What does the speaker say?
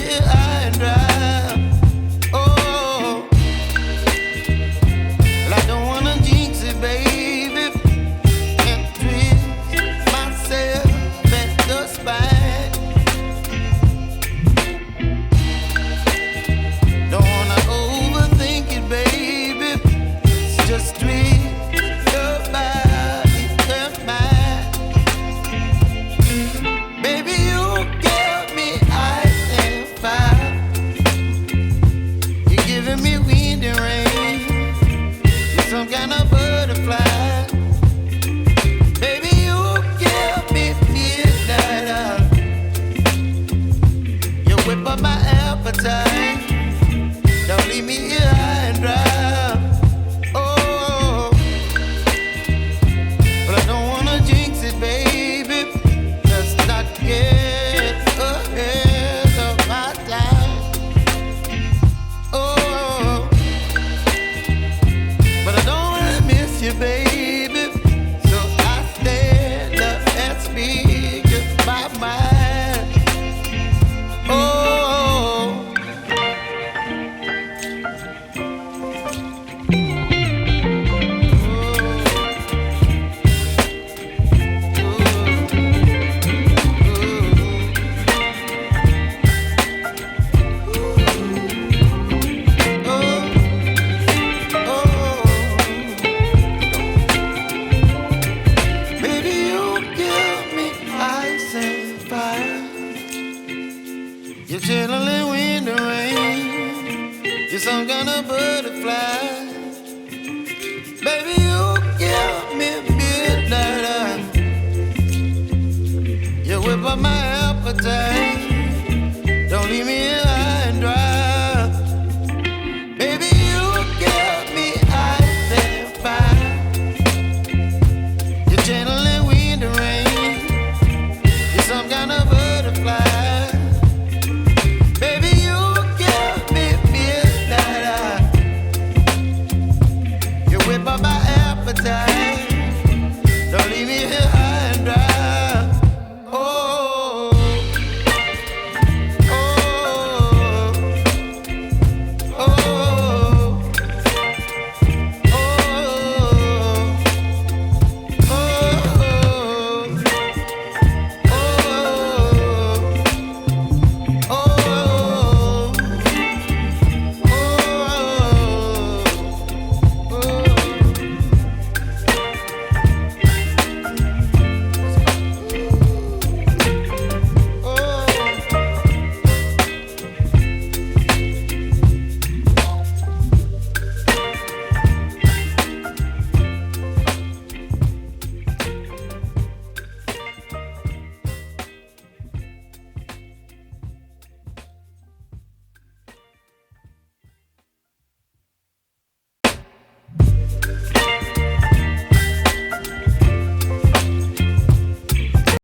here high and dry. Oh, well, I don't wanna jinx it, baby, and twist myself at the spine. Don't wanna overthink it, baby. It's just twist your body and mine. Baby, you give me ice and fire. You're giving me wind and rain. You're some kind of butterfly. Baby, you give me midnight. You whip up my appetite. Don't leave me here high and dry. Oh, but I don't wanna jinx it, baby. Let's not get ahead of my time. Oh, but I don't wanna miss you, baby. So I stand up and speak my mind. Oh. Baby, you give me ice and fire. You're chilling wind and rain. You're some kind of butterfly. Baby, you give me midnight. You whip up my appetite.